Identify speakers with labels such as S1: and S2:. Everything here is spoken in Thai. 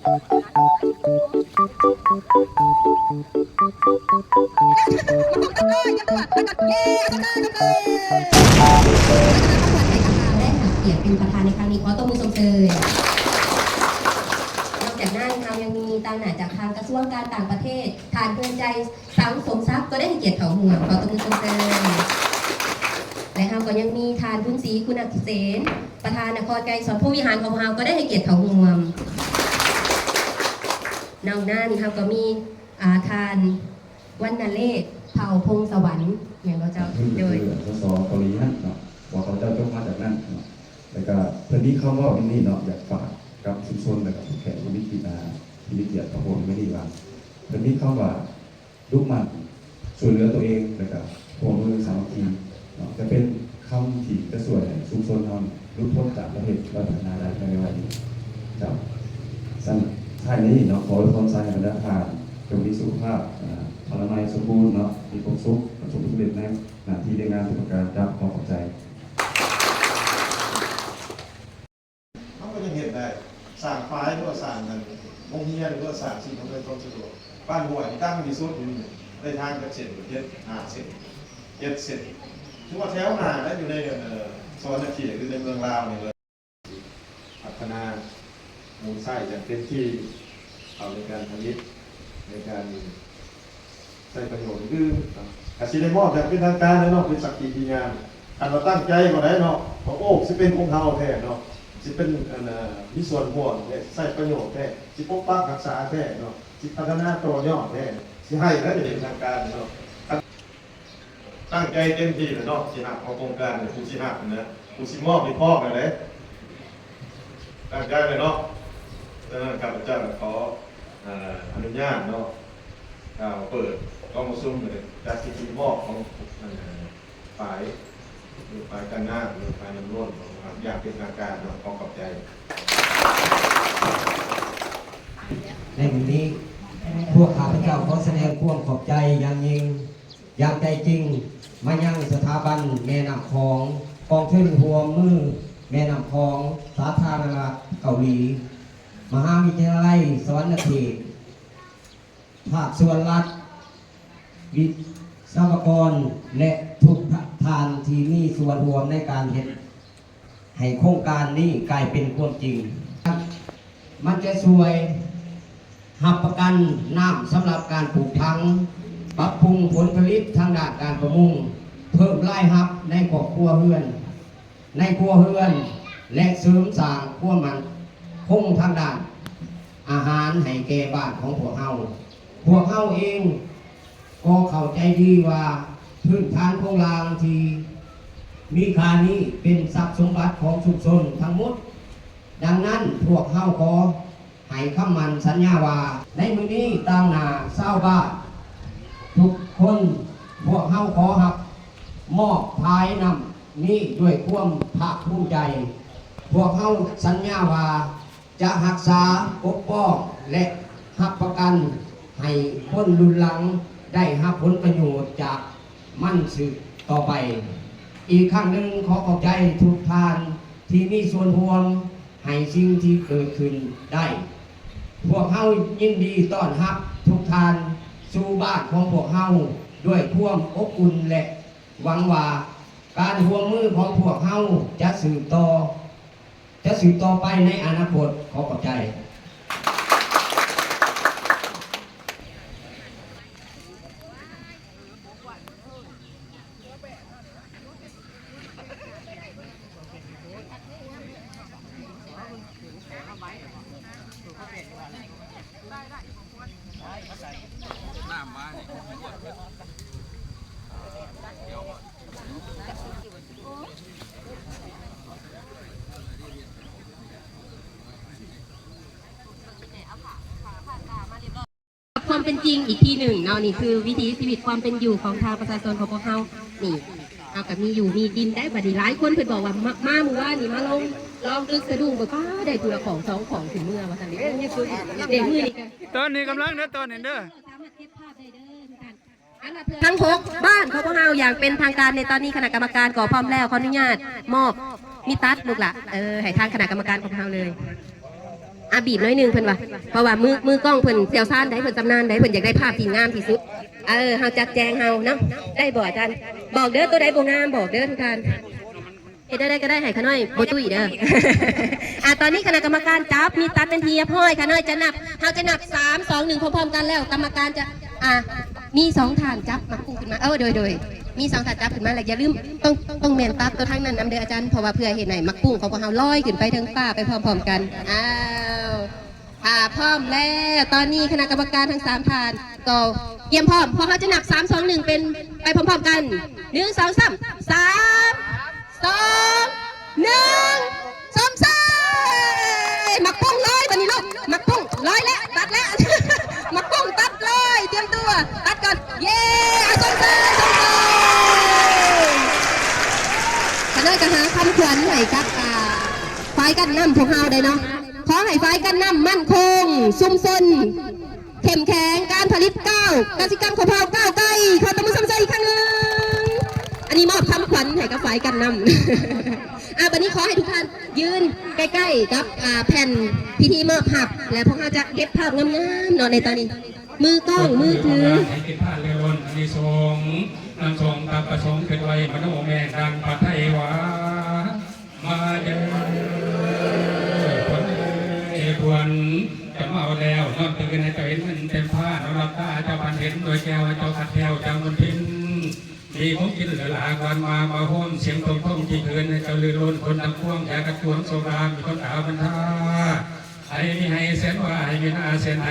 S1: เกียรติเป็นประธานในครั้งนี้ขอตบมือส่งเสริมนอกจากนั้นเรายังมีต่างหน้าจากทางกระทรวงการต่างประเทศทานเพื่อนใจสังสมทรัพย์ก็ได้ให้เกียรติเขาหัวขอตบมือส่งเสริมและเราก็ยังมีทานบุญศรีคุณอักเสนประธานนครไกรสอนผู้วิหารของเราก็ได้ให้เกียรติเขาหัวนอกนั้นเราก็มีทานวันนาเลศเผ่าพงสวรรค์อย่างเราจะโดย
S2: สสเกาหลีนั่นเนาะว่าเขาเจ้าจบมาจากนั่นเนาะแล้วก็เพื่อนที่เข้าว่าที่นี่เนาะอยากฝากกับชุมชนและกับผู้แขกผู้มีจิตที่มีเกียรติกับผมไม่ดีว่าเพื่อนที่เข้าว่าลูกมันช่วยเหลือตัวเองแล้วก็ร่วมมือสามัคคีเนาะจะเป็นคำที่จะช่วยชุมชนเราลุกพ้นจากประเทศเราพัฒนาได้ในวันนี้ครับสั้นท้ายนี้เนาะขอให้คนใส่บรรดาทานจงมีสุขภาพพลามัยสมบูรณ์เนาะมีความสุขประสบผลสำเร็จในหน้าที่ในงานทุกประการครับขอขอบใจ
S3: เขาก็ยังเห็นได้สั่งไฟหรือว่าสั่งเงินโรงเรียนหรือว่าสั่งสิ่งอำนวยความสะดวกบ้านห่วยตั้งที่สุดอยู่ในทางจากเส้นประเทศเส้นเส้นถือว่าแถวหน้าและอยู่ในโซนอาชีพหรือในเมืองลาวนี่เลยพัฒนามูลไส้อย่างเต็มที่เอาในการผลิตในการใช้ประโยชน์คืออาชีพในมอบแบบเป็นทางการเนาะเป็นสักขีพยานอันเราตั้งใจมาได้เนาะเพราะโอ้จะเป็นของเฮาแท้เนาะจะเป็นมีส่วนร่วมใช้ประโยชน์แท้จะปกปักรักษาแท้เนาะจะพัฒนาต่อยอดแท้จะให้และจะเป็นทางการเนาะตั้งใจเต็มที่เลยเนาะสิหักของโครงการเนี่ยผู้สิหักนะผู้สิมอบให้พ่อกันเลยตั้งใจเลยเนาะดังนั้นข้าพเจ้าขออนุญาตเนาะเปิดกองซุ้มเลยจากสิทธิมอบของฝ่ายการงานหรือฝ่ายนำร่วมอยากเป็นทางการเนาะขอขอบใจ
S4: ในวันนี้พวกข้าพเจ้าขอแสดงความขอบใจอย่างยิ่งอย่างใจจริงมายังสถาบันแม่น้ำคลองกองทุนหัวมือแม่น้ำคลองสาธารณรัฐเกาหลีมหาวิทยาลัยสวรรณเขตภาคส่วนรัฐวิศวกรและทุกทานที่มีส่วนรวมในการเห็นให้โครงการนี้กลายเป็นความจริงมันจะช่วยหับประกันน้ำสำหรับการปลูกพังปรับปรุงผลผลิตทางด้านการประมงเพิ่มรายรับในครอบครัวเรือนและเสริมสร้างความมั่นคงทางด้านอาหารให้แก่บ้านของพวกเฮาเองก็เข้าใจดีว่าพื้นฐานของลางที่มีค่านี้เป็นทรัพย์สมบัติของชุมชนทั้งหมดดังนั้นพวกเฮาขอให้คำมั่นสัญญาว่าในมื้อนี้ต่างหน้าเศร้าบ้านทุกคนพวกเฮาขอหักมอบภายนำนี้ด้วยความภาคภูมิใจพวกเฮาสัญญาว่าจะรักษาปกป้องและรับประกันให้คนรุ่นหลังได้รับผลประโยชน์จากมันสืบต่อไปอีกครั้งหนึ่งขอขอบใจทุกท่านที่มีส่วนร่วมให้สิ่งที่เกิดขึ้นได้พวกเฮายินดีต้อนรับทุกท่านสู่บ้านของพวกเฮาด้วยความอบอุ่นและหวังว่าการร่วมมือของพวกเฮาจะสืบต่อไปในอนาคตขอขอบใจ
S1: ความเป็นจริงอีกทีหนึ่งเนาะนี่คือวิถีชีวิตความเป็นอยู่ของทางประชาชนของพวกเขานี่เอากับมีอยู่มีดินได้บัดนี้หลายคนเพิ่นบอกว่ามาหมู่ว่านี่มาลองดึกสะดุ้งบ่ป้าได้ตัวของสองของถึงเมื่อว่าซั่นเด้เด็กมือนี่กัน
S5: ตอนนี้กำลังเด้อตอนนี้เด้อ
S1: สามารถเก็บภาพได้เด้อทุกท่านทั้ง6บ้านของพวกเราอย่างเป็นทางการในตอนนี้คณะกรรมการก่อพร้อมแล้วขออนุญาตมอบมิตัดลูกหล่ะให้ทางคณะกรรมการของเราเลย บีบน้อยหนึงเพิ่นว่าเพราะว่ามือกล้องเพิ่นเซียวซ่านได้เพิ่นจำนานได้เพิ่นอยากได้ภาพที่งามที่สุดเฮาจัดแจงเฮาเนาะได้บ่อาจารย์บอกเด้อตัวใดบ่งามบอกเด้อทุกท่านเฮ็ดได้ก็ได้ให้ขาน้อยบ่ตุ้ยเด้อ ตอนนี้คณะกรรมการจับมีตัดเป็นทีพ่อยขาน้อยจะนับเฮาจะนับ3 2 1พร้อมๆกันแล้วกรรมการจะมี2ฐานจับมาคู่ขึ้นมาโดยมี2ฐานจับขึ้นมาแล้วอย่าลืมต้องแม่นตัดตัวทางนั้นนำเด้ออาจารย์เพราะว่าเพื่อเฮ็ดให้มักปุ้งของพวกเฮาลอยขึ้นไปถึงฟ้าไปพร้อมๆกันพร้อมแล้วตอนนี้คณะกรรมการทั้ง3ฐานก็เตรียมพร้อมเพราะเขาจะนับ3 2 1เป็นไปพร้อมๆกัน1 2 3 3 2 1 2 3มักปุ้งลอยวันนี้ลูกมักปุ้งลอยแล้วตัดแล้ว มักปุ้งตัดเลยเตรียมตัวตัดก่อนเย้สมใจขณะกระหาคำขวัญให้กับไฟกันน้ำพวกเฮาได้เนาะขอให้ไฟกันน้ำมั่นคงซุ่มซนเข้มแข็งการผลิตก้าวกสิกรรมของเฮาก้าวไกลขอตบมือสมใจอีกครั้งหนึ่งอันนี้มอบคำขวัญให้กับไฟกันน้ำวันนี้ขอให้ทุกท่านยืนใกล้ๆกับแผ่นพิธีมอบหับและพวกเราจะเก็บภาพงามๆนอนในตอนนี้มือกล้องมือถือ
S5: ให้กินผ้าเรือล้นมีทรงนำทรงตามประสงค์เกิดไว้มโนแม่ดังปัทไทยวามาเดินควรจะเมาแล้วนอนตื่นให้เจ้าเห็นมันเต็มผ้านอนหลับตาเจ้าพันเห็นโดยแก้วเจ้าขัดแถวจังมันพินมีมุกกินเหลือหลากวันมาโหนเสียงตรงท่องที่คืนให้เจ้าลือล้นคนนำพ่วงแกกระชวนโซรามมีคนตาบรรทาให้เส้นว่าให้มีหน้าเส้นไหน